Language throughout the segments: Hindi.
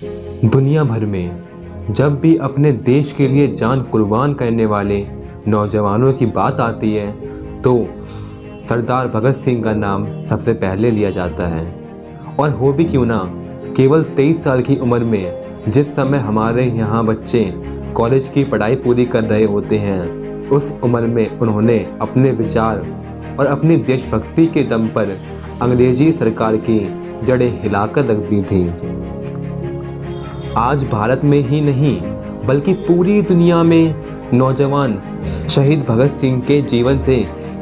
दुनिया भर में जब भी अपने देश के लिए जान कुर्बान करने वाले नौजवानों की बात आती है तो सरदार भगत सिंह का नाम सबसे पहले लिया जाता है। और हो भी क्यों ना, केवल 23 साल की उम्र में जिस समय हमारे यहाँ बच्चे कॉलेज की पढ़ाई पूरी कर रहे होते हैं, उस उम्र में उन्होंने अपने विचार और अपनी देशभक्ति के दम पर अंग्रेजी सरकार की जड़ें हिलाकर रख दी थी। आज भारत में ही नहीं बल्कि पूरी दुनिया में नौजवान शहीद भगत सिंह के जीवन से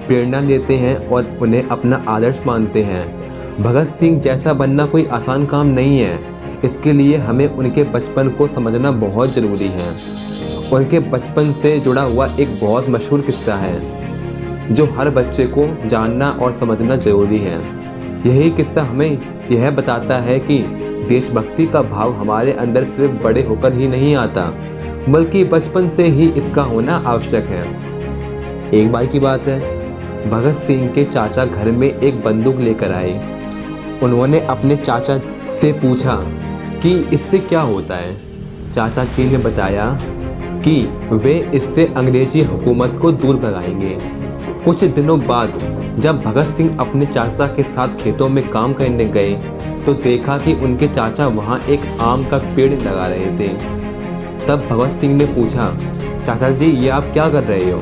प्रेरणा लेते हैं और उन्हें अपना आदर्श मानते हैं। भगत सिंह जैसा बनना कोई आसान काम नहीं है। इसके लिए हमें उनके बचपन को समझना बहुत ज़रूरी है। उनके बचपन से जुड़ा हुआ एक बहुत मशहूर किस्सा है जो हर बच्चे को जानना और समझना ज़रूरी है। यही किस्सा हमें यह बताता है कि देशभक्ति का भाव हमारे अंदर सिर्फ बड़े होकर ही नहीं आता, बल्कि बचपन से ही इसका होना आवश्यक है। एक बार की बात है, भगत सिंह के चाचा घर में एक बंदूक लेकर आए। उन्होंने अपने चाचा से पूछा कि इससे क्या होता है। चाचा जी ने बताया कि वे इससे अंग्रेजी हुकूमत को दूर भगाएंगे। कुछ दिनों बाद जब भगत सिंह अपने चाचा के साथ खेतों में काम करने गए तो देखा कि उनके चाचा वहाँ एक आम का पेड़ लगा रहे थे। तब भगत सिंह ने पूछा, चाचा जी ये आप क्या कर रहे हो?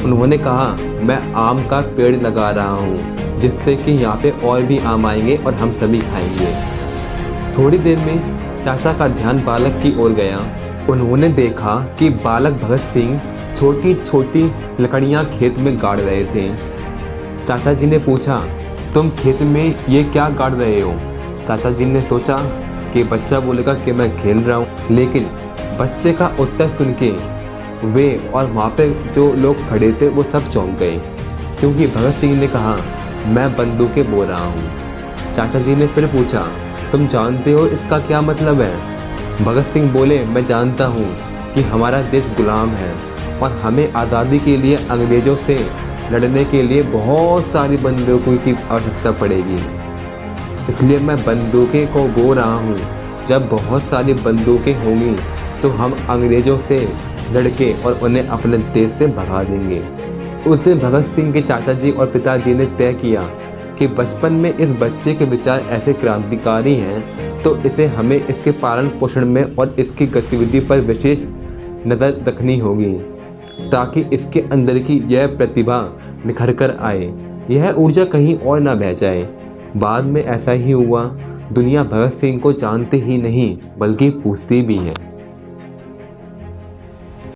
उन्होंने कहा, मैं आम का पेड़ लगा रहा हूँ जिससे कि यहाँ पे और भी आम आएंगे और हम सभी खाएंगे। थोड़ी देर में चाचा का ध्यान बालक की ओर गया। उन्होंने देखा कि बालक भगत सिंह छोटी छोटी लकड़ियाँ खेत में गाड़ रहे थे। चाचा जी ने पूछा, तुम खेत में ये क्या गाड़ रहे हो? चाचा जी ने सोचा कि बच्चा बोलेगा कि मैं खेल रहा हूँ, लेकिन बच्चे का उत्तर सुन के वे और वहाँ पे जो लोग खड़े थे वो सब चौंक गए, क्योंकि भगत सिंह ने कहा, मैं बंदूकें बो रहा हूँ। चाचा जी ने फिर पूछा, तुम जानते हो इसका क्या मतलब है? भगत सिंह बोले, मैं जानता हूँ कि हमारा देश गुलाम है और हमें आज़ादी के लिए अंग्रेज़ों से लड़ने के लिए बहुत सारी बंदूकों की आवश्यकता पड़ेगी, इसलिए मैं बंदूकें को बो रहा हूँ। जब बहुत सारी बंदूकें होंगी तो हम अंग्रेज़ों से लड़के और उन्हें अपने देश से भगा देंगे। उस दिन भगत सिंह के चाचा जी और पिताजी ने तय किया कि बचपन में इस बच्चे के विचार ऐसे क्रांतिकारी हैं तो इसे हमें इसके पालन पोषण में और इसकी गतिविधि पर विशेष नज़र रखनी होगी ताकि इसके अंदर की यह प्रतिभा निखर कर आए, यह ऊर्जा कहीं और ना बह जाए। बाद में ऐसा ही हुआ। दुनिया भगत सिंह को जानती ही नहीं बल्कि पूछती भी है।